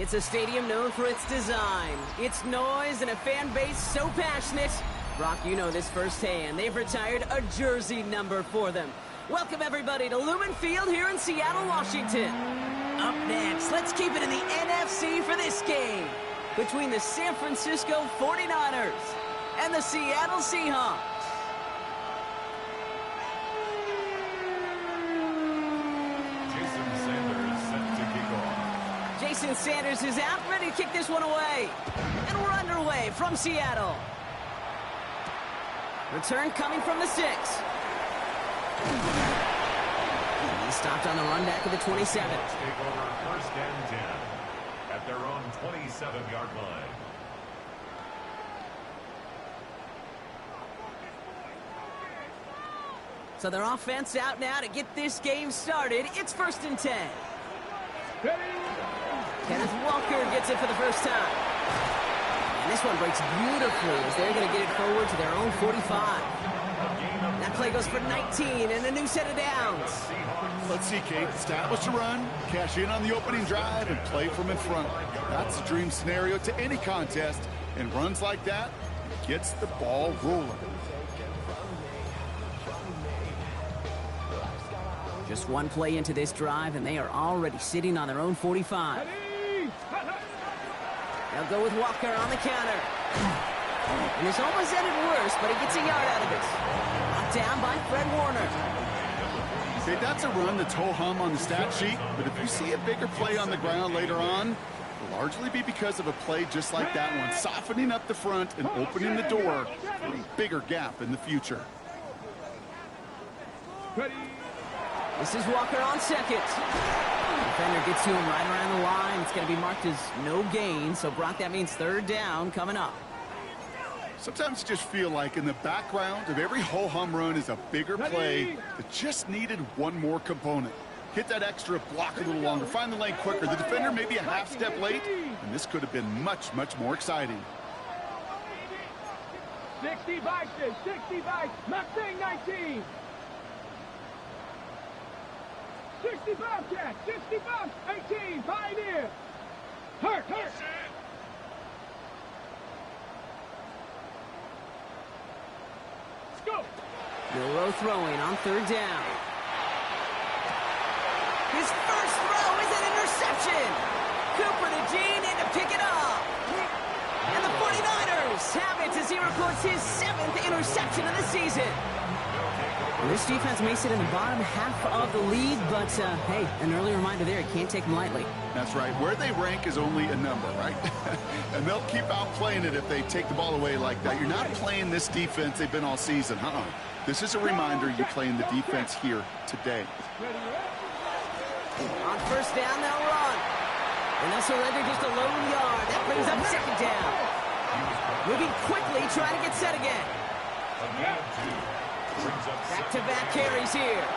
It's a stadium known for its design, its noise, and a fan base so passionate. Brock, you know this firsthand. They've retired a jersey number for them. Welcome, everybody, to Lumen Field here in Seattle, Washington. Up next, let's keep it in the NFC for this game between the San Francisco 49ers and the Seattle Seahawks. Jason Sanders is out, ready to kick this one away. And we're underway from Seattle. Return coming from the 6. He stopped on the run back of the 27. Take over first and 10 at their own 27-yard line. So their offense out now to get this game started. It's first and 10. Kenneth Walker gets it for the first time. And this one breaks beautifully as they're going to get it forward to their own 45. That play goes for 19 and a new set of downs. Let's see, Kate. Establish a run, cash in on the opening drive, and play from in front. That's a dream scenario to any contest. And runs like that gets the ball rolling. Just one play into this drive, and they are already sitting on their own 45. They'll go with Walker on the counter. And this almost ended worse, but he gets a yard out of it. Knocked down by Fred Warner. Okay, that's a run that's ho-hum on the stat sheet, but if you see a bigger play on the ground later on, it'll largely be because of a play just like that one, softening up the front and opening the door for a bigger gap in the future. This is Walker on second. Defender gets to him right around the line. It's going to be marked as no gain, so Brock, that means third down coming up. Sometimes you just feel like in the background of every ho-hum run is a bigger play that just needed one more component. Hit that extra block a little longer, find the lane quicker. The defender may be a half step late, and this could have been much, much more exciting. 60 bikes, 60 bikes, Mustang 19. 60 Bobcat, 60 Bob, 18, Pioneer. Hurt. Let's go. Milroe throwing on third down. His first throw is an interception. Cooper to Jean in to pick it up. And the 49ers have it as he records his 7th interception of the season. And this defense may sit in the bottom half of the league, but hey, an early reminder there, you can't take them lightly. That's right. Where they rank is only a number, right? And they'll keep outplaying it if they take the ball away like that. You're not playing this defense they've been all season. This is a reminder you're playing the defense here today. On first down, they'll run. And they'll surrender just a lone yard. That brings up second down. Moving quickly, trying to get set again. Back-to-back carries here.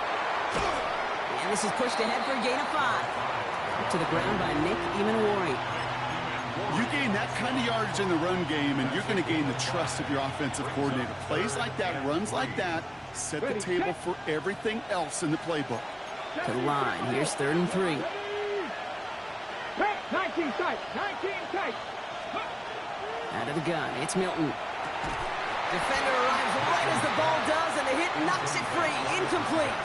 And this is pushed ahead for a gain of 5. To the ground by Nick Emanwari. You gain that kind of yardage in the run game, and you're going to gain the trust of your offensive coordinator. Plays like that, runs like that, set the table for everything else in the playbook. To the line. Here's 3rd and 3. 19 tight, 19 tight. Out of the gun. It's Milton. Defender arrives right as the ball does, and the hit knocks it free. Incomplete.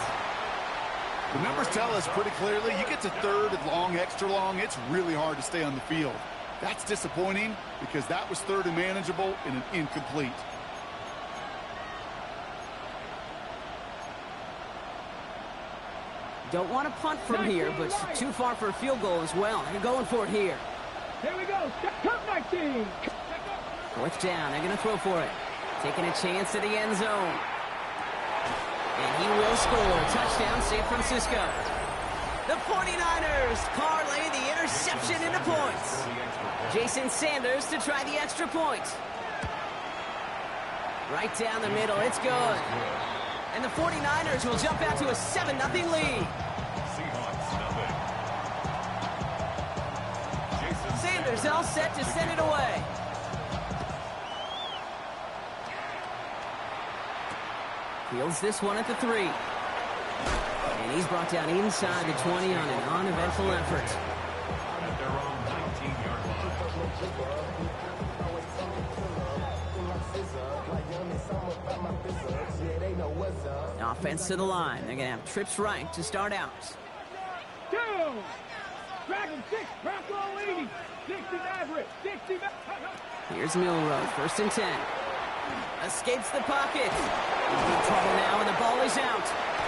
The numbers tell us pretty clearly, you get to 3rd and long, extra long, it's really hard to stay on the field. That's disappointing because that was 3rd and manageable and an incomplete. Don't want to punt from here, but too far for a field goal as well. They're going for it here. Here we go. Come 19. 4th down. They're going to throw for it. Taking a chance at the end zone. And he will score. Touchdown, San Francisco. The 49ers parlay the interception into points. Jason Sanders to try the extra point. Right down the middle. It's good. And the 49ers will jump out to a 7-0 lead. Sanders all set to send it away. Fields this one at the 3. And he's brought down inside the 20 on an uneventful effort. At their own 19 Offense to the line. They're going to have trips right to start out. 2. Dragon 6. Bronco 80. 60 Maverick. 60 Maverick. Here's Milrow. 1st and 10. Escapes the pocket. He's in trouble now, and the ball is out.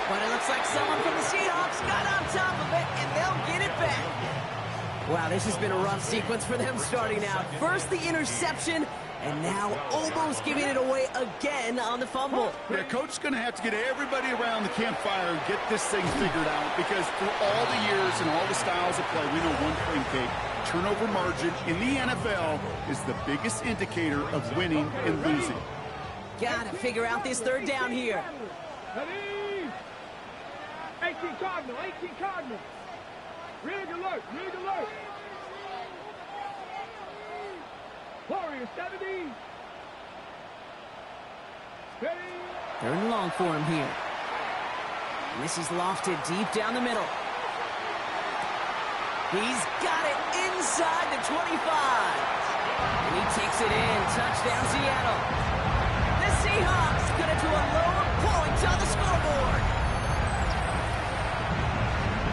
But it looks like someone from the Seahawks got on top of it, and they'll get it back. Wow, this has been a rough sequence for them starting out. First the interception, and now almost giving it away again on the fumble. Yeah, coach's going to have to get everybody around the campfire and get this thing figured out, because through all the years and all the styles of play, we know one thing, Kate. Turnover margin in the NFL is the biggest indicator of winning and losing. Gotta figure out this 3rd down here. Ready? 18 Cardinal. 18 Cardinal. Rig alert. Rig alert. Warrior 70. Ready? 3rd and long for him here. And this is lofted deep down the middle. He's got it inside the 25. And he takes it in. Touchdown, Seattle. The Seahawks cut it to a lower point on the scoreboard.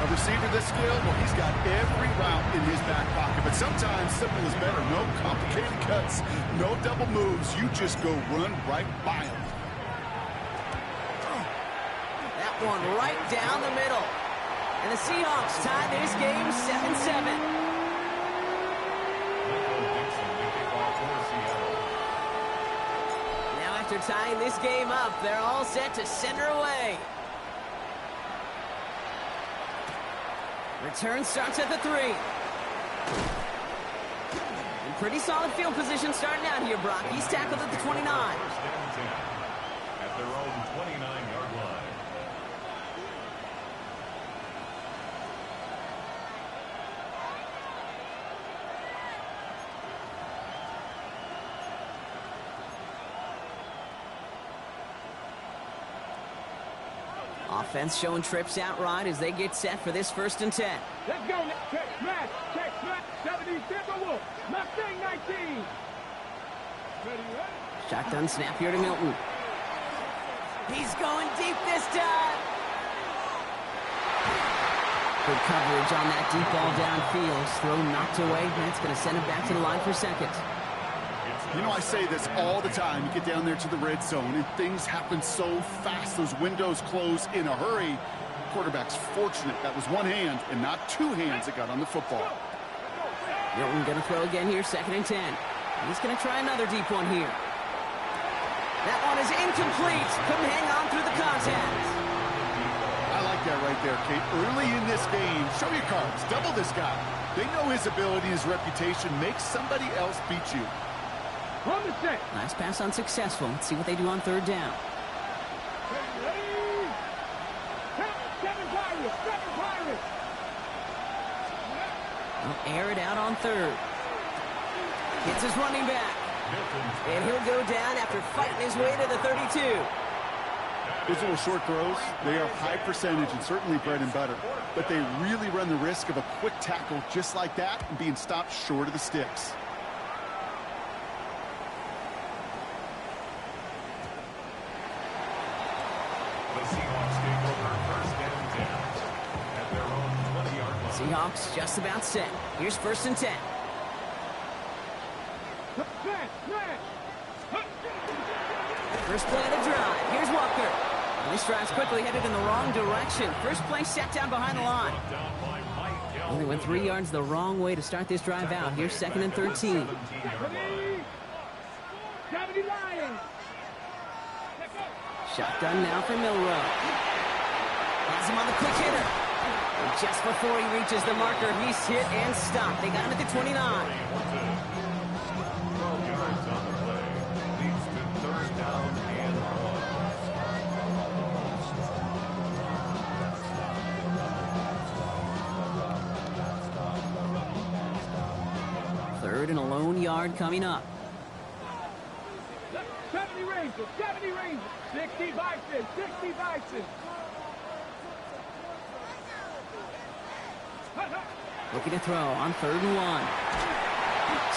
A receiver this skilled, well, he's got every route in his back pocket. But sometimes simple is better. No complicated cuts, no double moves. You just go run right by him. That one right down the middle. And the Seahawks tie this game 7-7. Now after tying this game up, they're all set to send her away. Return starts at the 3. And pretty solid field position starting out here, Brock. He's tackled at the 29. 1st and 10 at their own 29-yard line. Offense showing trips out right as they get set for this 1st and 10. Let's go. Check smash. Check smash. 70 Timberwolf. Mustang 19. Ready, ready. Shotgun snap here to Milton. He's going deep this time. Good coverage on that deep ball downfield. Throw knocked away. That's going to send him back to the line for 2nd. You know, I say this all the time. You get down there to the red zone, and things happen so fast. Those windows close in a hurry. Quarterback's fortunate that was one hand and not 2 hands that got on the football. Milton going to throw again here, 2nd and 10. He's going to try another deep one here. That one is incomplete. Couldn't hang on through the contact. I like that right there, Kate. Early in this game, show your cards. Double this guy. They know his ability, his reputation. Make somebody else beat you. On the set. Nice pass unsuccessful. Let's see what they do on 3rd down. Ready? Count. 7 Pirates. 7 Pirates. He'll air it out on 3rd. Gets his running back. And he'll go down after fighting his way to the 32. Those little short throws, they are high percentage and certainly bread and butter. But they really run the risk of a quick tackle just like that and being stopped short of the sticks. Seahawks just about set. Here's 1st and 10. First play of the drive. Here's Walker. And this drive's quickly headed in the wrong direction. First play set down behind the line. Only went 3 yards the wrong way to start this drive out. Here's 2nd and 13. 70 Lions. Shotgun now for Milrow. Has him on the quick hitter. And just before he reaches the marker, he's hit and stopped. They got him at the 29. 12 yards on the play. Leads to 3rd down and 1. 3rd and a lone yard coming up. 70 Rangers. 70 Rangers. 60 Bison. 60 Bison. Looking to throw on 3rd and 1.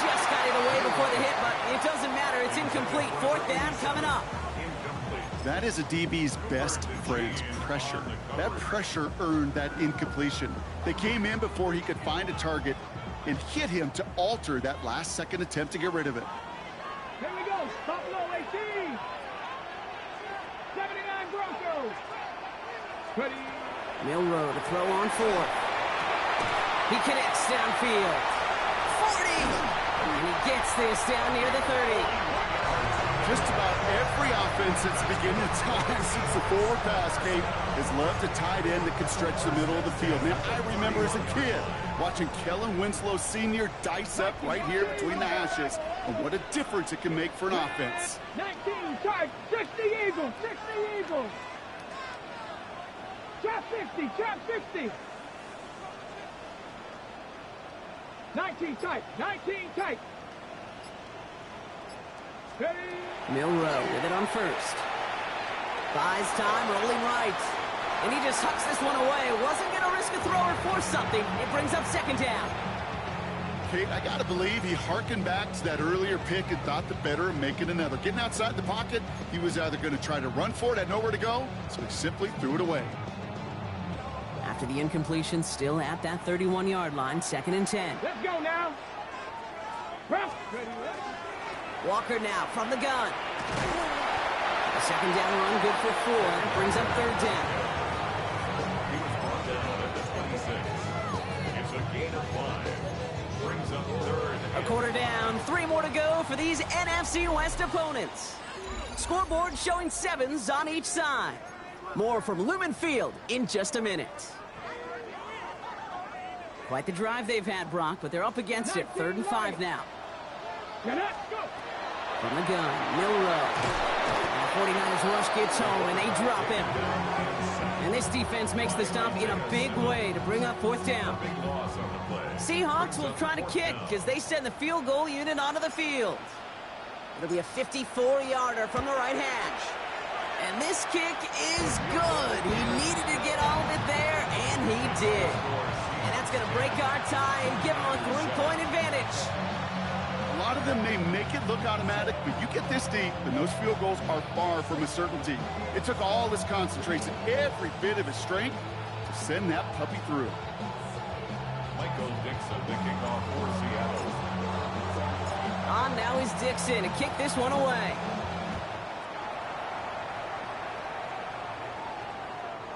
Just got it away before the hit, but it doesn't matter. It's incomplete. Fourth down coming up. That is a DB's best friend, pressure. That pressure earned that incompletion. They came in before he could find a target and hit him to alter that last-second attempt to get rid of it. Here we go. Buffalo 18. 79 Broncos. Ready. Milroe to throw on fourth. He connects downfield. 40! And he gets this down near the 30. Just about every offense since the beginning of time, since the forward pass game, has loved a tight end that can stretch the middle of the field. Now, I remember as a kid watching Kellen Winslow Sr. dice up right here between the hashes, and what a difference it can make for an offense. 19 tight. 60 Eagles. 60 Eagles. Trap 50. Trap 50. 19 tight. 19 tight. Ready. Milroe with it on first. Buys time, rolling right. And he just hucks this one away. Wasn't going to risk a throw or force something. It brings up second down. Kate, I got to believe he harkened back to that earlier pick and thought the better of making another. Getting outside the pocket, he was either going to try to run for it, had nowhere to go, so he simply threw it away. After the incompletion, still at that 31-yard line, 2nd and 10. Let's go now. Ready. Walker now from the gun. A second down run, good for 4. That brings up third down. He was brought down at the 26. It's a gain of 5. Brings up third. A quarter down, 3 more to go for these NFC West opponents. Scoreboard showing 7s on each side. More from Lumen Field in just a minute. Quite the drive they've had, Brock, but they're up against it. 3rd and 5 now. Get up. Go. From the gun, Milroe. And the 49ers rush gets home, and they drop him. And this defense makes the stop in a big way to bring up 4th down. Big loss on the play. Seahawks will try to kick as they send the field goal unit onto the field. It'll be a 54-yarder from the right hash. And this kick is good. He needed to get all of it there, and he did. And that's going to break our tie and give him a 3-point advantage. A lot of them may make it look automatic, but you get this deep, and those field goals are far from a certainty. It took all his concentration, every bit of his strength, to send that puppy through. Michael Dixon, the kickoff for Seattle. On now is Dixon to kick this one away.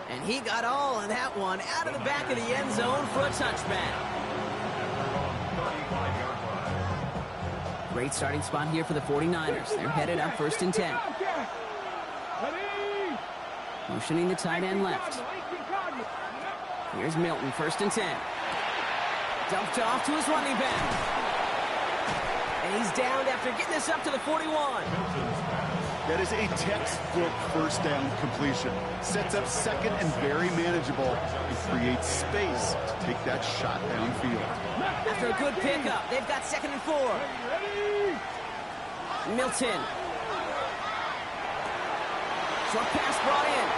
And he got all of that one out of the back of the end zone for a touchback. Great starting spot here for the 49ers. They're headed up 1st and 10. Motioning the tight end left. Here's Milton, 1st and 10. Dumped off to his running back. And he's downed after getting this up to the 41. That is a textbook first down completion. Sets up second and very manageable and creates space to take that shot downfield. After a good pickup, they've got 2nd and 4. Milton. Short pass brought in.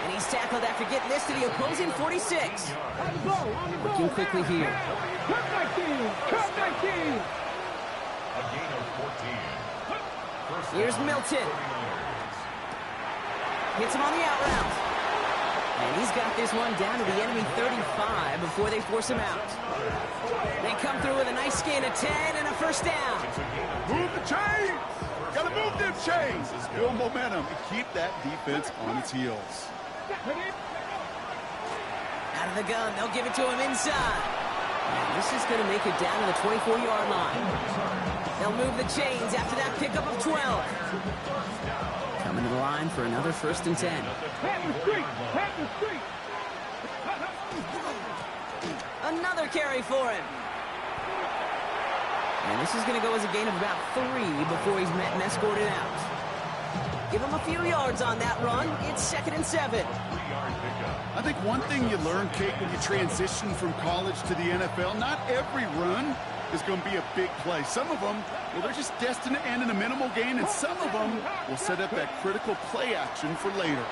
And he's tackled after getting this to the opposing 46. Working quickly here. Cut 19. Cut 19. A gain of 14. Here's Milton. Hits him on the out route. And he's got this one down to the enemy 35 before they force him out. They come through with a nice gain of 10 and a 1st down. Move the chains! Gotta move them chains! Build momentum and keep that defense on its heels. Out of the gun, they'll give it to him inside. And this is going to make it down to the 24-yard line. They'll move the chains after that pickup of 12. Coming to the line for another 1st and 10. Pat the street. Pat the street. Another carry for him. And this is going to go as a gain of about 3 before he's met and escorted out. Give him a few yards on that run. It's 2nd and 7. I think one thing you learn, Kate, when you transition from college to the NFL, not every run is going to be a big play. Some of them, well, they're just destined to end in a minimal gain, and some of them will set up that critical play action for later.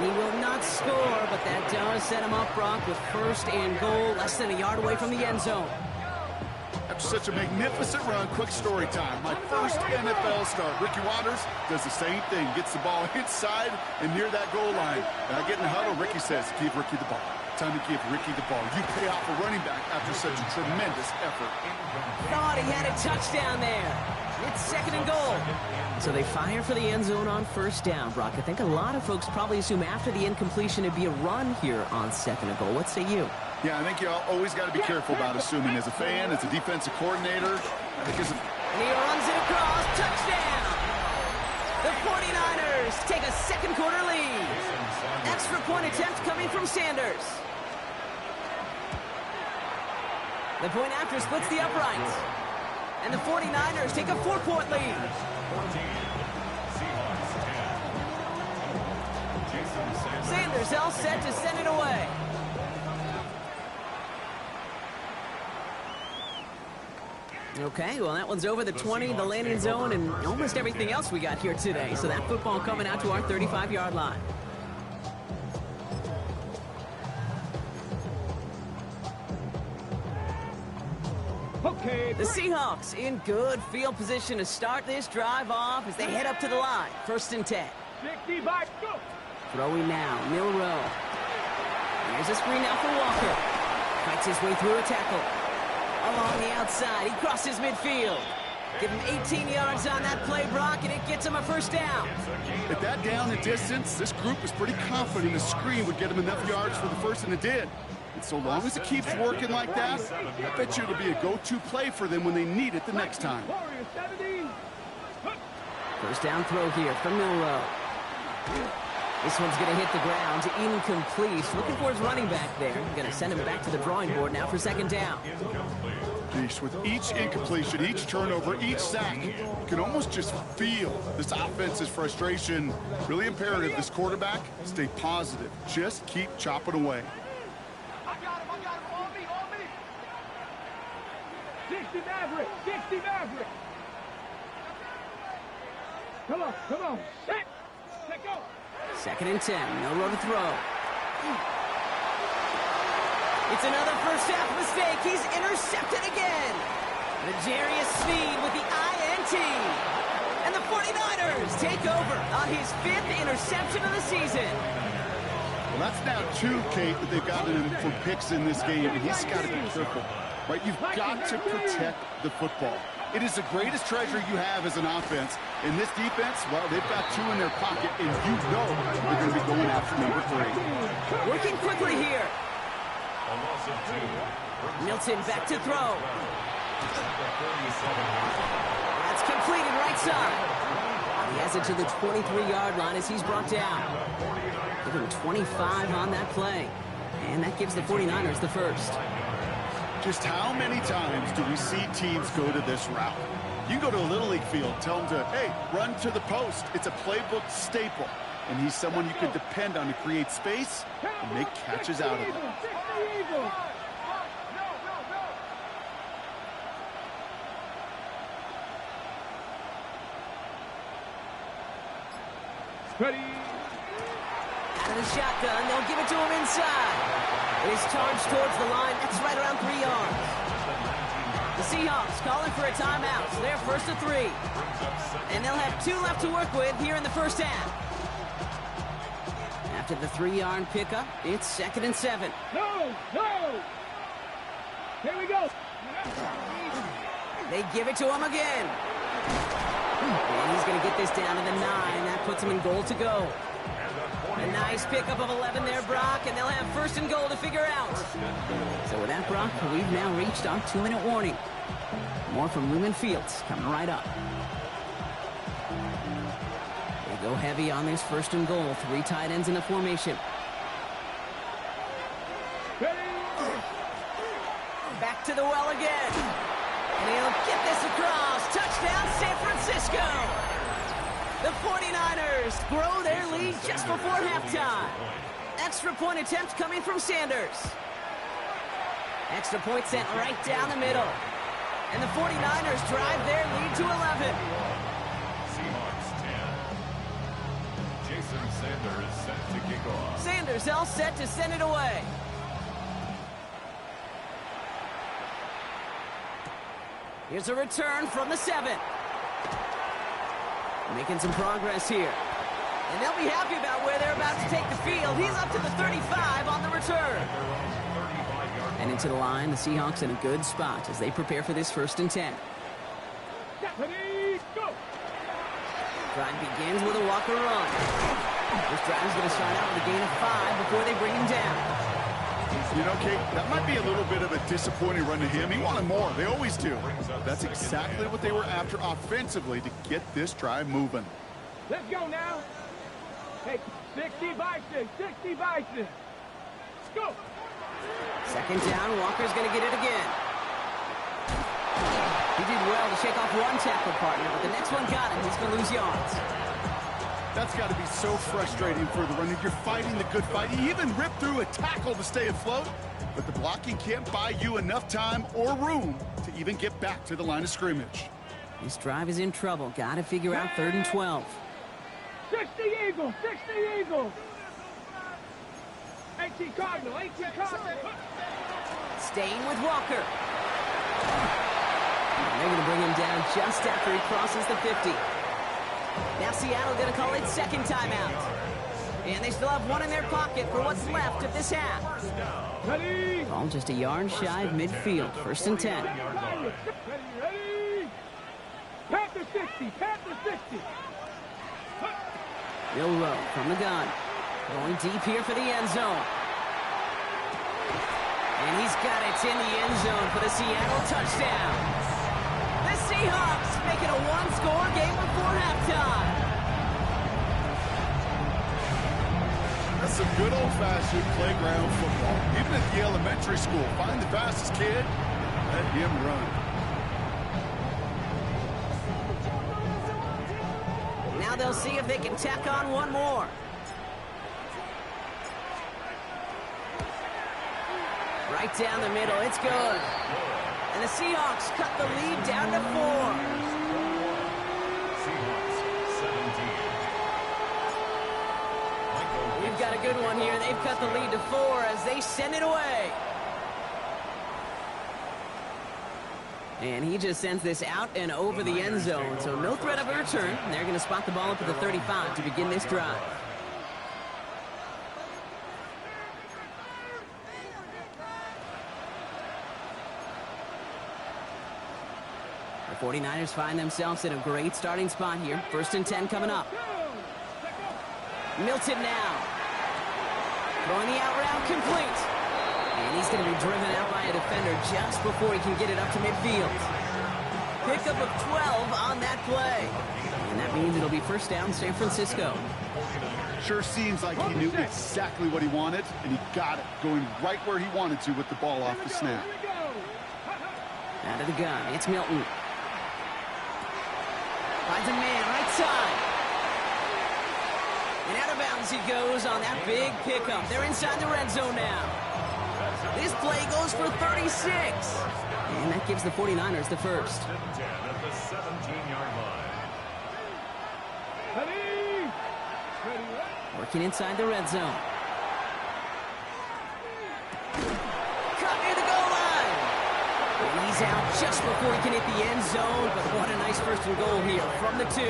He will not score, but that does set him up, Brock, with first and goal, less than a yard away from the end zone. After such a magnificent run, quick story time. My first NFL start. Ricky Watters does the same thing. Gets the ball inside and near that goal line. And I get in the huddle. Ricky says, give Ricky the ball. Time to give Ricky the ball. You pay off a running back after such a tremendous effort. Thought he had a touchdown there. It's second and goal. So they fire for the end zone on first down, Brock. I think a lot of folks probably assume after the incompletion it'd be a run here on second and goal. What say you? Yeah, I think you always got to be careful about assuming. As a fan, as a defensive coordinator, I think as a... And he runs it across. Touchdown! The 49ers take a second quarter lead. Extra point attempt coming from Sanders. The point after splits the uprights. And the 49ers take a 4-point lead. Sanders all set to send it away. Okay, well, that one's over the 20, the landing zone, and almost everything else we got here today. So that football coming out to our 35-yard line. Okay. The Seahawks in good field position to start this drive off as they head up to the line. First and 10. 65, go. Throwing now, Milroe. Here's a screen now for Walker. Fights his way through a tackle. Along the outside, he crosses midfield. Give him 18 yards on that play, Brock, and it gets him a first down. At that down and distance, this group was pretty confident the screen would get him enough yards for the first, and it did. And so long as it keeps working like that, I bet you it'll be a go-to play for them when they need it the next time. Warriors 70. First down throw here from Milroe. This one's going to hit the ground, incomplete. Looking for his running back there. Going to send him back to the drawing board now for second down. Geesh, with each incompletion, each turnover, each sack, you can almost just feel this offense's frustration. Really imperative, this quarterback, stay positive. Just keep chopping away. I got him, on me. 60 Maverick, 60 Maverick. Come on, set, go. Second and 10, Milroe to throw. It's another first half mistake. He's intercepted again. L'Jarius Sneed with the INT. And the 49ers take over on his 5th interception of the season. Well, that's now 2, Kate, that they've gotten him for picks in this game, and he's got to be careful. Right? You've got to protect the football. It is the greatest treasure you have as an offense. In this defense, well, they've got 2 in their pocket, and you know they're going to be going after number 3. Working quickly here. Milton back to throw. That's completed right side. He has it to the 23-yard line as he's brought down. Give him 25 on that play. And that gives the 49ers the first. Just how many times do we see teams go to this route? You go to a Little League field, tell them to, hey, run to the post. It's a playbook staple. And he's someone you can depend on to create space and make catches out of it. Ready. Out of the shotgun, they'll give it to him inside. It is charged towards the line. That's right around 3 yards. The Seahawks calling for a timeout. So they're first to 3. And they'll have 2 left to work with here in the first half. After the 3-yard pickup, it's second and 7. No. Here we go. They give it to him again. And he's going to get this down to the 9. That puts him in goal to go. A nice pickup of 11 there, Brock, and they'll have first and goal to figure out. So with that, Brock, we've now reached our 2-minute warning. More from Lumen Fields coming right up. They go heavy on this first and goal. 3 tight ends in the formation. Back to the well again. And he'll get this across. Touchdown, San Francisco. The 49ers grow their lead just before halftime. Extra point attempt coming from Sanders. Extra point sent right down the middle. And the 49ers drive their lead to 11. Seahawks 10. Jason Sanders set to kick off. Sanders all set to send it away. Here's a return from the 7. Making some progress here. And they'll be happy about where they're about to take the field. He's up to the 35 on the return. And into the line, the Seahawks in a good spot as they prepare for this 1st and 10. Drive begins with a Walker run. This drive is going to start out with a gain of 5 before they bring him down. You know, Kate, that might be a little bit of a disappointing run to him. He wanted more. They always do. That's exactly what they were after offensively to get this drive moving. Let's go now. Hey, 60 Bison, 60 Bison. Let's go. 2nd down, Walker's going to get it again. He did well to shake off one tackle partner, but the next one got him. He's going to lose yards. That's got to be so frustrating for the runner. You're fighting the good fight. You even ripped through a tackle to stay afloat, but the blocking can't buy you enough time or room to even get back to the line of scrimmage. This drive is in trouble. Got to figure out 3rd and 12. 60 Eagles, 60 Eagles. 18 Cardinal, 18 Cardinal. Staying with Walker. And they're going to bring him down just after he crosses the 50. Now Seattle going to call it 2nd timeout. And they still have one in their pocket for what's left of this half. Ready? Ball just a yard shy of midfield. 1st and 10. Ready? Panther 60, Panther 60. Bill Rowe from the gun. Going deep here for the end zone. And he's got it in the end zone for the Seattle touchdown. The Seahawks making a one-score game before halftime. That's some good old-fashioned playground football. Even at the elementary school, find the fastest kid, let him run. Now they'll see if they can tack on one more. Right down the middle, it's good. And the Seahawks cut the lead down to 4. Seahawks 17. We've got a good one here. They've cut the lead to 4 as they send it away. And he just sends this out and over the end zone, so no threat of a return. They're going to spot the ball up at the 35 to begin this drive. The 49ers find themselves in a great starting spot here. 1st and 10 coming up. Milton now. Throwing the out route complete. And he's going to be driven out by a defender just before he can get it up to midfield. Pickup of 12 on that play. And that means it'll be 1st down San Francisco. Sure seems like he knew exactly what he wanted, and he got it, going right where he wanted to with the ball off the snap. Out of the gun, it's Milton. Finds a man, right side. And out of bounds he goes on that big pickup. They're inside the red zone now. This play goes for 36. And that gives the 49ers the first. 10 at the 17-yard line. Ready? Working inside the red zone. Cut near the goal line. And he's out just before he can hit the end zone. But what a nice 1st and goal here from the 2.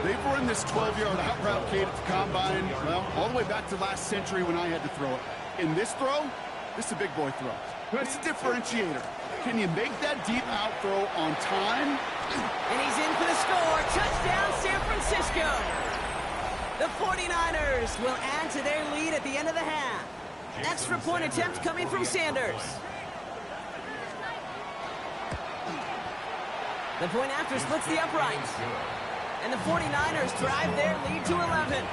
They've run this 12-yard out route, Kate, at the combine, well, all the way back to last century when I had to throw it. In this throw, this is a big boy throw. It's a differentiator. Can you make that deep out throw on time? And he's in for the score. Touchdown, San Francisco. The 49ers will add to their lead at the end of the half. Extra point attempt coming from Sanders. The point after splits the uprights. And the 49ers drive their lead to 11.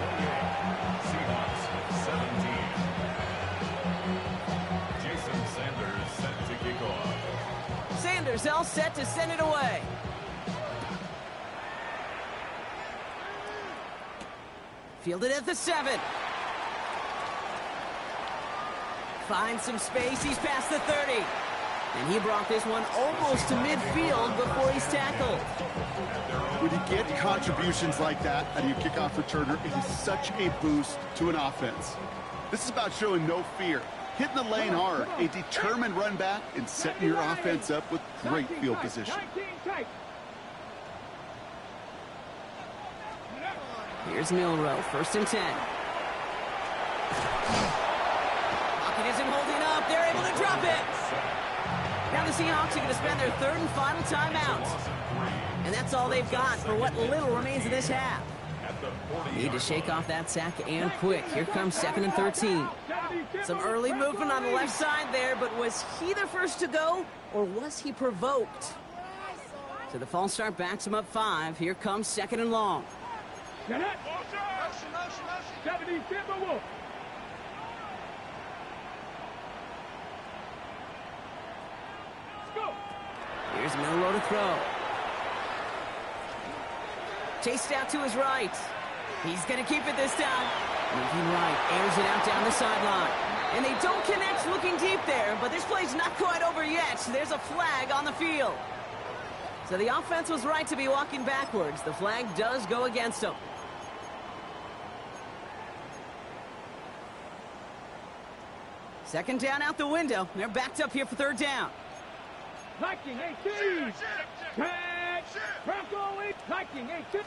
Seahawks 17. Jason Sanders set to kick off. Sanders all set to send it away. Fielded at the 7. Finds some space. He's past the 30. And he brought this one almost to midfield before he's tackled. When you get contributions like that out of your kickoff returner, it is such a boost to an offense. This is about showing no fear, hitting the lane hard, a determined run back, and setting your offense up with great field position. Here's Milroe, 1st and 10. Lockett isn't holding up. They're able to drop it. Now the Seahawks are going to spend their 3rd and final timeout. And that's all they've got for what little remains of this half. Need to shake off that sack and quick. Here comes 2nd and 13. Some early movement on the left side there, but was he the first to go, or was he provoked? So the false start backs him up 5. Here comes 2nd and long. 70 Timberwolves. Here's Milroe to throw. Chased out to his right. He's going to keep it this time. Moving right, airs it out down the sideline. And they don't connect looking deep there, but this play's not quite over yet. There's a flag on the field. So the offense was right to be walking backwards. The flag does go against them. Second down out the window. They're backed up here for 3rd down. Viking 18. Tag. Bronco 8. Viking 18.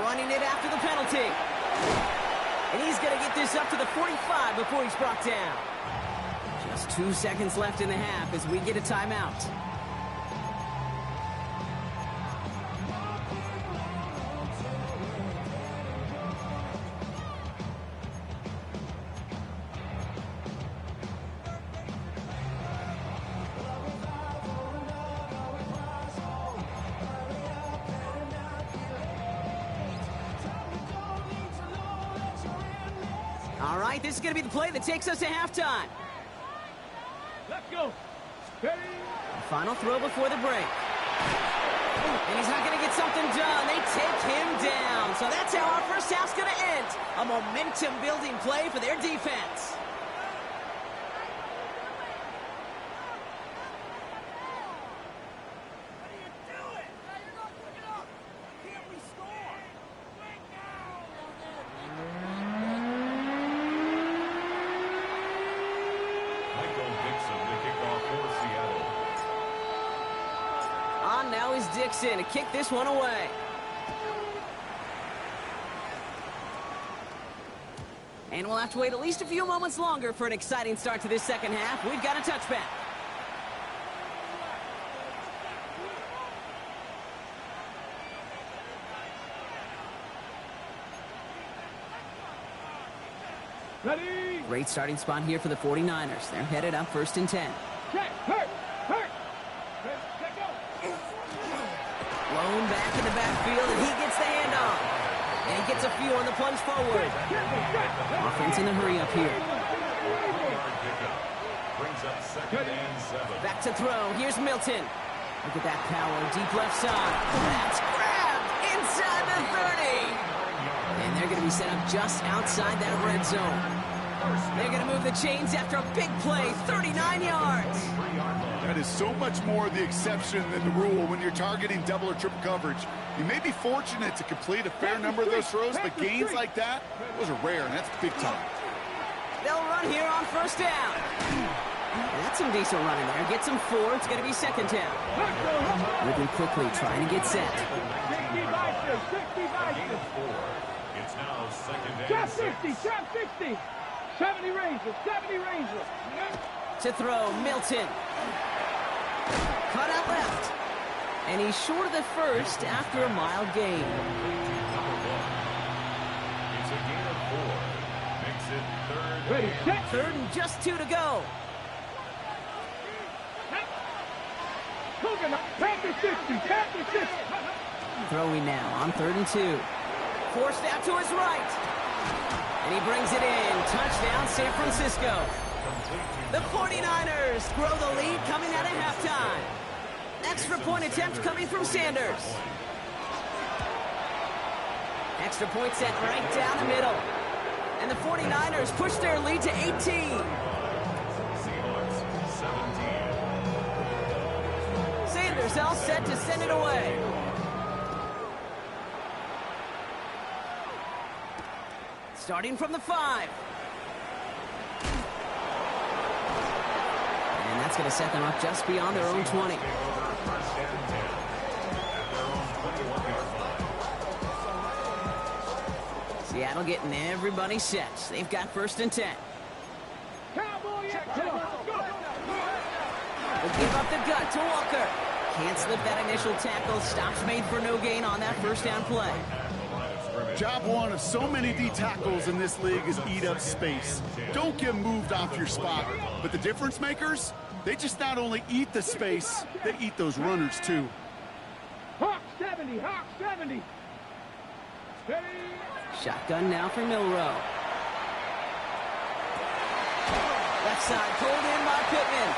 Running it after the penalty. And he's going to get this up to the 45 before he's brought down. Just 2 seconds left in the half as we get a timeout. All right, this is going to be the play that takes us to halftime. Let's go. Ready? Final throw before the break. And he's not going to get something done. They take him down. So that's how our first half's going to end. A momentum-building play for their defense. Now is Dixon to kick this one away. And we'll have to wait at least a few moments longer for an exciting start to this second half. We've got a touchback. Ready? Great starting spot here for the 49ers. They're headed up 1st and 10. Check. Hurt. Blown back in the backfield, and he gets the handoff. And he gets a few on the plunge forward. Offense in a hurry up here. Back to throw. Here's Milton. Look at that power. Deep left side. That's grabbed inside the 30. And they're going to be set up just outside that red zone. They're going to move the chains after a big play. 39 yards. That is so much more the exception than the rule when you're targeting double or triple coverage. You may be fortunate to complete a fair number of those throws, but gains like that, those are rare, and that's big time. They'll run here on 1st down. That's some decent running there. Gets him 4. It's going to be 2nd down. Moving quickly, trying to get set. 60 It's now 2nd and Trap 6. 60. Trap 60. 70 Rangers. 70 Rangers. To throw, Milton. Cut out left. And he's short of the first after a mild gain. It's a gain of 4. Makes it 3rd. Ready, set. 3rd and just 2 to go. Panther 60. Panther 60. Throwing now on 3rd and 2. Forced out to his right. And he brings it in. Touchdown, San Francisco. The 49ers grow the lead coming out of halftime. Extra point attempt coming from Sanders. Extra point set right down the middle. And the 49ers push their lead to 18. Seahawks 17. Sanders all set to send it away. Starting from the 5. And that's going to set them up just beyond their own 20. Seattle getting everybody set. They've got 1st and 10. They'll give up the gut to Walker. Can't slip that initial tackle. Stops made for no gain on that 1st down play. Job one of so many D tackles in this league is eat up space. Don't get moved off your spot. But the difference makers, they just not only eat the space, they eat those runners too. Hawk 70, Hawk 70. Steady. Shotgun now for Milroe. Left side pulled in by Pittman.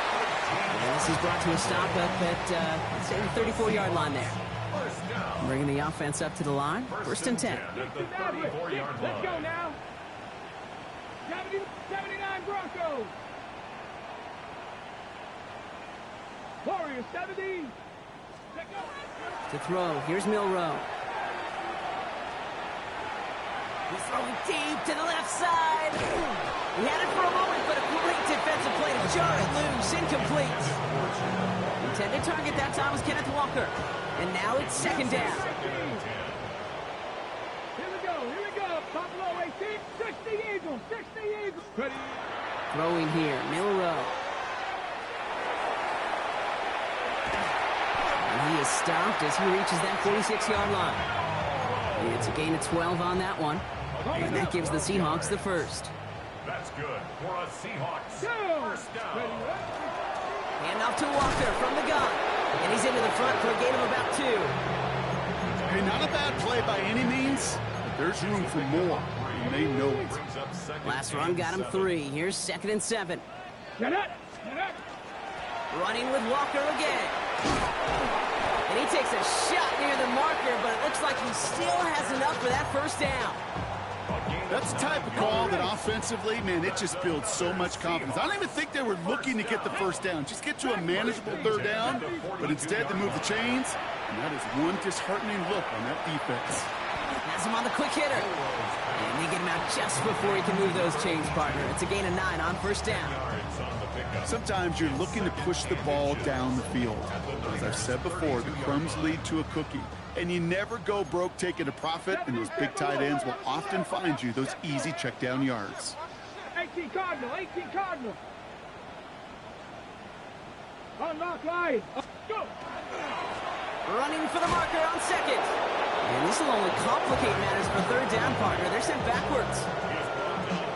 And this is brought to a stop up at, say, the 34-yard line there. Bringing the offense up to the line. 1st and 10. Let's go now. 79 Broncos. Warriors 70. To throw. Here's Milroe. He's throwing deep to the left side. He had it for a moment, but a great defensive play to jar it loose. Incomplete. Intended target that time was Kenneth Walker. And now it's 2nd down. Here we go. Buffalo 18. 60 Eagles. 60 Eagles. Ready. Throwing here. Milroe. And he is stopped as he reaches that 46-yard line. It's a gain of 12 on that one. And that gives the Seahawks the 1st. That's good for a Seahawks 1st down. Handoff to Walker from the gun. And he's into the front for a gain of about 2. Hey, not a bad play by any means, but there's room for more, and they know it. Last run got him 3. Here's 2nd and 7. Get it. Running with Walker again. And he takes a shot near the marker, but it looks like he still has enough for that 1st down. That's the type of call that offensively, man, it just builds so much confidence. I don't even think they were looking to get the 1st down. Just get to a manageable 3rd down, but instead they move the chains, and that is one disheartening look on that defense. Has him on the quick hitter. And they get him out just before he can move those chains, partner. It's a gain of 9 on 1st down. Sometimes you're looking to push the ball down the field. As I've said before, the crumbs lead to a cookie. And you never go broke taking a profit, and those big tight ends will often find you those easy check down yards. 18 Cardinal. Unlock line. Go. Running for the marker on 2nd. And this will only complicate matters for 3rd down, partner. They're sent backwards.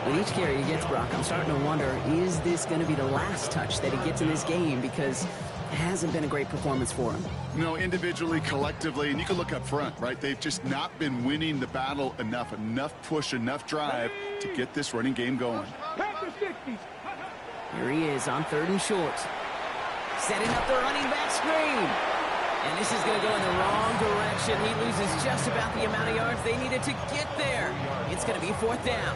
With each carry he gets, Brock, I'm starting to wonder, is this going to be the last touch that he gets in this game? Because it hasn't been a great performance for him. No, individually, collectively, and you can look up front, right? They've just not been winning the battle enough push, enough drive to get this running game going. Here he is on 3rd and short. Setting up the running back screen. And this is going to go in the wrong direction. He loses just about the amount of yards they needed to get there. It's going to be 4th down.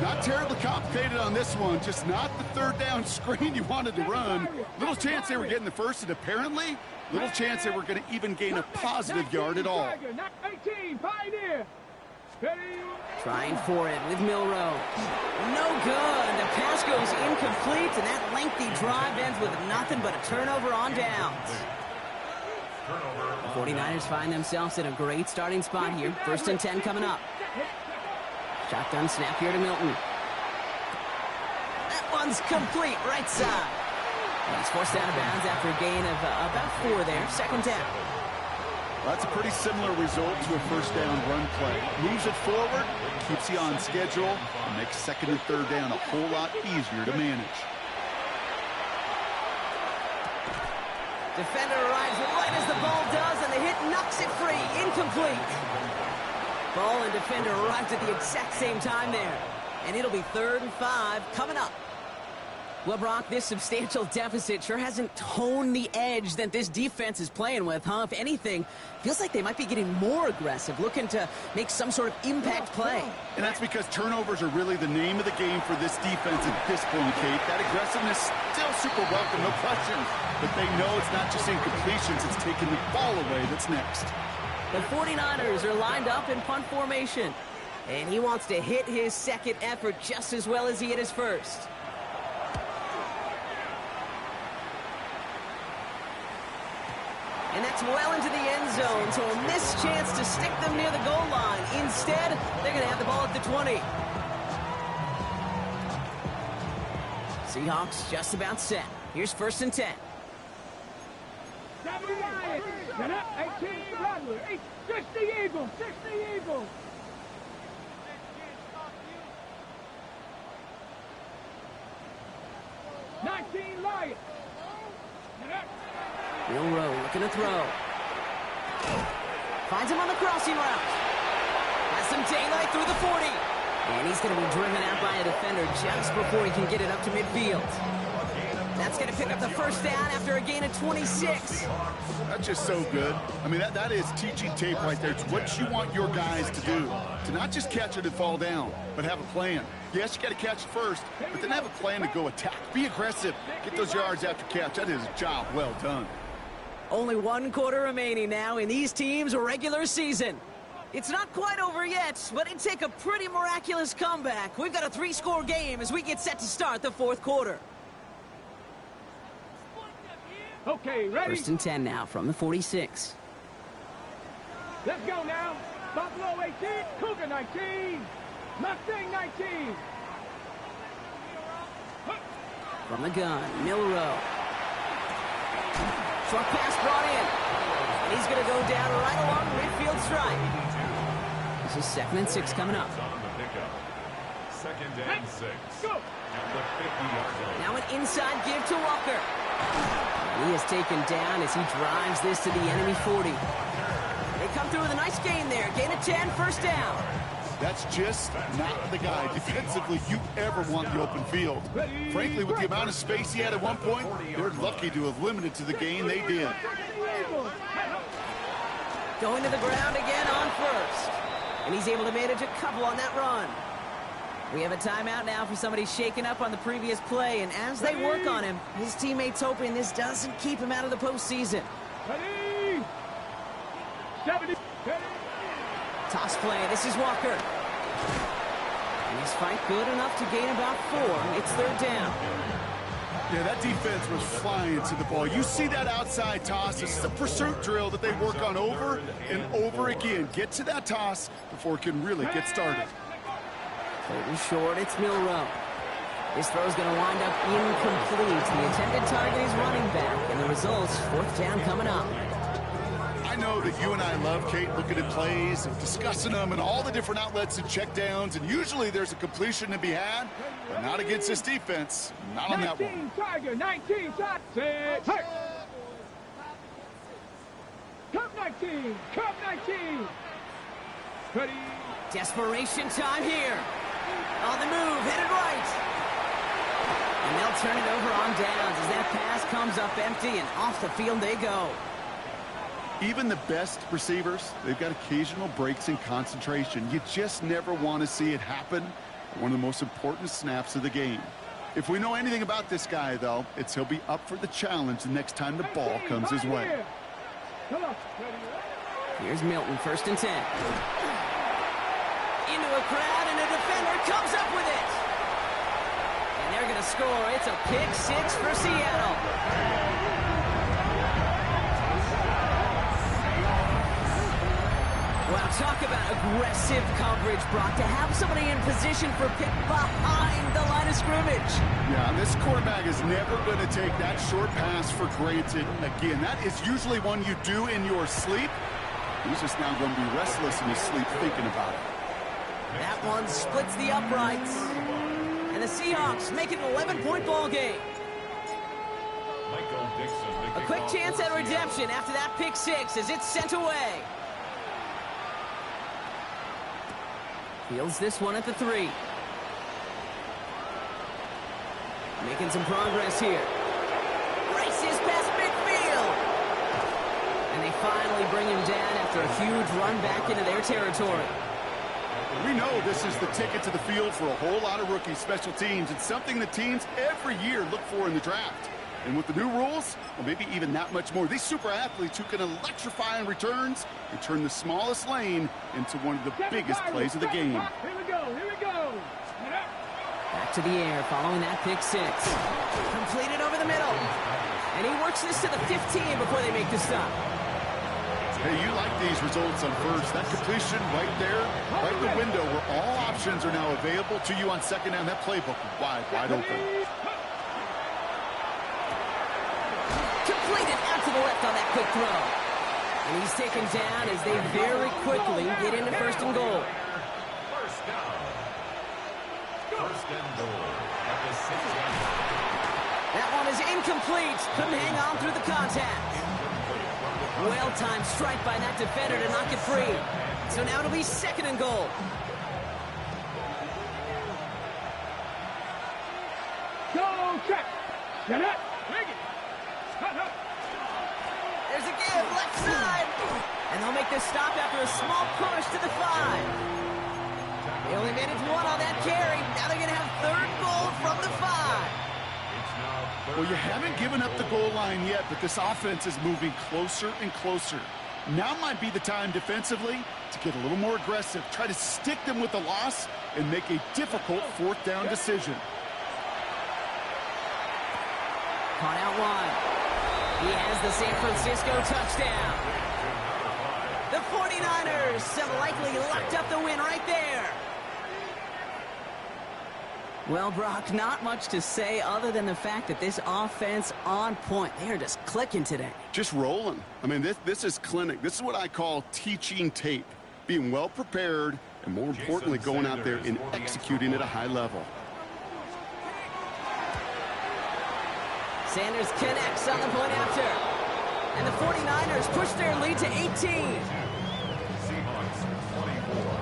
Not terribly complicated on this one, just not the 3rd down screen you wanted to run. Little chance they were getting the 1st, and apparently, little chance they were going to even gain a positive yard at all. 18, Pioneer. Trying for it with Milroe. No good. The pass goes incomplete, and that lengthy drive ends with nothing but a turnover on downs. The 49ers find themselves in a great starting spot here. 1st and 10 coming up. Shotgun snap here to Milton. That one's complete, right side. And he's forced out of bounds after a gain of about 4 there. 2nd down. Well, that's a pretty similar result to a 1st down run play. Moves it forward, keeps you on schedule, and makes 2nd and 3rd down a whole lot easier to manage. Defender arrives right as the ball does, and the hit knocks it free. Incomplete. Ball and defender arrived at the exact same time there. And it'll be 3rd and 5 coming up. Well, Brock, this substantial deficit sure hasn't honed the edge that this defense is playing with, huh? If anything, feels like they might be getting more aggressive, looking to make some sort of impact play. And that's because turnovers are really the name of the game for this defense at this point, Kate. That aggressiveness still super welcome, no question. But they know it's not just incompletions, it's taking the ball away that's next. The 49ers are lined up in punt formation. And he wants to hit his second effort just as well as he hit his first. And that's well into the end zone, so a missed chance to stick them near the goal line. Instead, they're going to have the ball at the 20. Seahawks just about set. Here's 1st and 10. 70 Lions. 18 Rattler. 60 Eagles. 60 Eagles. Lions. Milroe looking to throw. Finds him on the crossing route. Has some daylight through the 40. And he's going to be driven out by a defender just before he can get it up to midfield. That's going to pick up the first down after a gain of 26. That's just so good. I mean, that is teaching tape right there. It's what you want your guys to do. To not just catch it and fall down, but have a plan. Yes, you got to catch it first, but then have a plan to go attack. Be aggressive. Get those yards after catch. That is a job well done. Only 1 quarter remaining now in these teams' regular season. It's not quite over yet, but it'd take a pretty miraculous comeback. We've got a 3-score game as we get set to start the 4th quarter. Okay, ready? 1st and 10 now from the 46. Let's go now. Buffalo 18, Cougar 19, Mustang 19. From the gun, Milroe. Short pass brought in. And he's going to go down right along the midfield stripe. This is 2nd and 6 coming up. On the pickup. 2nd and 6. Go. At the 50-yard line. Now an inside give to Walker. And he is taken down as he drives this to the enemy 40. They come through with a nice gain there. Gain of 10, 1st down. That's just not the guy defensively you ever want the open field. Frankly, with the amount of space he had at one point, they're lucky to have limited to the gain they did. Going to the ground again on 1st. And he's able to manage a couple on that run. We have a timeout now for somebody shaken up on the previous play, and as they work on him, his teammates hoping this doesn't keep him out of the postseason. Ready? 70. Toss play, this is Walker. And his fight good enough to gain about 4. It's 3rd down. Yeah, that defense was flying to the ball. You see that outside toss. This is a pursuit drill that they work on over and over again. Get to that toss before it can really get started. Clayton short, it's Milroe. This throw's going to wind up incomplete. The intended target is running back, and the results, 4th down coming up. I know that you and I love, Kate, looking at plays and discussing them and all the different outlets and checkdowns, and usually there's a completion to be had, but not against this defense. Not on that one. 19 Tiger, 19 shot. Set. Hey. Cup 19, Cup 19. Ready? Desperation time here. On the move, headed right. And they'll turn it over on downs as that pass comes up empty, and off the field they go. Even the best receivers, they've got occasional breaks in concentration. You just never want to see it happen at one of the most important snaps of the game. If we know anything about this guy, though, it's he'll be up for the challenge the next time the ball comes his way. Come on. Here's Milton, 1st and 10. Into a crowd, and a defender comes up with it. And they're going to score. It's a pick 6 for Seattle. Wow, talk about aggressive coverage, Brock. To have somebody in position for pick behind the line of scrimmage. Yeah, this quarterback is never going to take that short pass for granted. Again, that is usually one you do in your sleep. He's just now going to be restless in his sleep thinking about it. That one splits the uprights. And the Seahawks make it an 11-point ball game. Michael Dixon. A quick chance at redemption after that pick 6 as it's sent away. Fields this one at the 3. Making some progress here. Races past midfield. And they finally bring him down after a huge run back into their territory. We know this is the ticket to the field for a whole lot of rookie special teams. It's something the teams every year look for in the draft. And with the new rules, well, maybe even that much more. These super athletes who can electrify in returns and turn the smallest lane into one of the biggest plays of the game. Here we go, here we go. Back to the air following that pick six. Completed over the middle. And he works this to the 15 before they make the stop. Hey, you like these results on first. That completion right there, right in the window where all options are now available to you on second down. That playbook wide open. Completed out to the left on that quick throw. And he's taken down as they very quickly get into first and goal. First down. First and goal at the 6-yard line. That one is incomplete. Couldn't hang on through the contact. Well-timed strike by that defender to knock it free. So now it'll be second and goal. Go check. Get it. Bring it. There's a give, left side. And they'll make the stop after a small push to the 5. They only managed one on that carry. Now they're going to have third goal from the 5. Well, you haven't given up the goal line yet, but this offense is moving closer and closer. Now might be the time defensively to get a little more aggressive, try to stick them with the loss, and make a difficult fourth down decision. Caught out wide. He has the San Francisco touchdown. The 49ers have likely locked up the win right there. Well, Brock, not much to say other than the fact that this offense on point. They are just clicking today. Just rolling. I mean, this is clinic. This is what I call teaching tape. Being well prepared, and more importantly, going out there and executing at a high level. Sanders connects on the point after. And the 49ers push their lead to 18. Seahawks 24.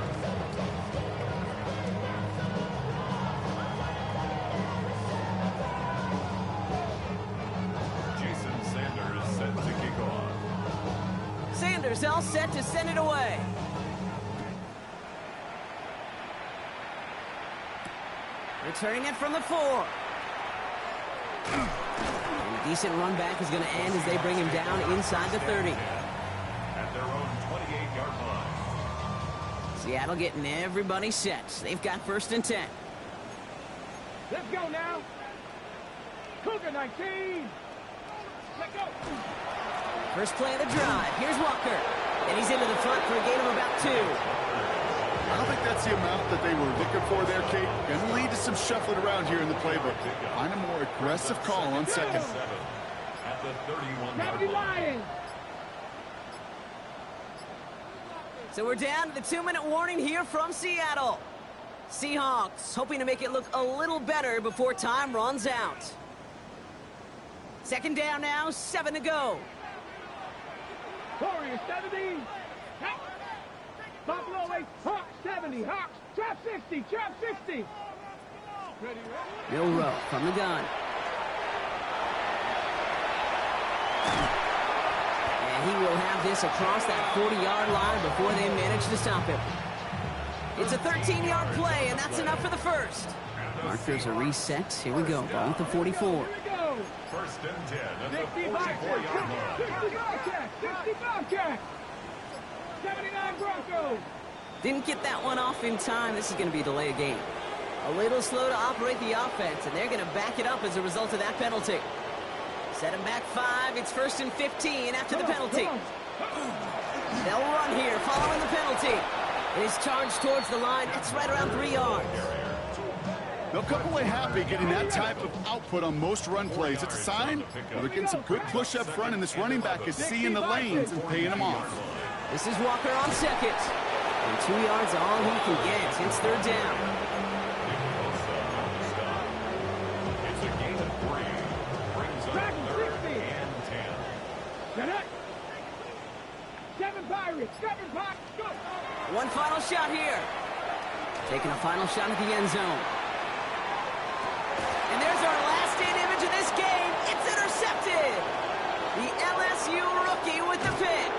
Sanders all set to send it away. Returning it from the 4. And a decent run back is going to end as they bring him down inside the 30. At their own 28-yard line. Seattle getting everybody set. They've got first and 10. Let's go now. Cougar 19. Let's go. First play of the drive. Here's Walker. And he's into the front for a gain of about 2. I don't think that's the amount that they were looking for there, Kate. Going to lead to some shuffling around here in the playbook. Find a more aggressive call on second. At the 31-yard line. Lions. So we're down to the 2-minute warning here from Seattle. Seahawks hoping to make it look a little better before time runs out. Second down now, 7 to go. Warriors 70. Buffalo 8. Hawks 70. Hawks. Trap 60. Trap 60. Ready. Bill Rowe from the gun. And he will have this across that 40-yard line before they manage to stop him. It's a 13-yard play, and that's enough for the first. Markers are reset. Here we go. Ball at the 44. First and 10 at the 44-yard line. 65 check. 79 Broncos. Didn't get that one off in time. This is going to be a delay of game. A little slow to operate the offense, and they're going to back it up as a result of that penalty. Set him back 5. It's first and 15 after the penalty. They'll run here following the penalty. It is charged towards the line. It's right around 3 yards. They'll come away happy getting that type of output on most run plays. It's a sign they're getting some good push up front, and this running back is seeing the lanes and paying them off. This is Walker on second. And 2 yards all he can get. It's third down. It's a gain of 3. Brings up third and 10. 7 Pirates. 7 Pirates. Go. One final shot here. Taking a final shot at the end zone. And there's our last in image of this game. It's intercepted. The LSU rookie with the pick.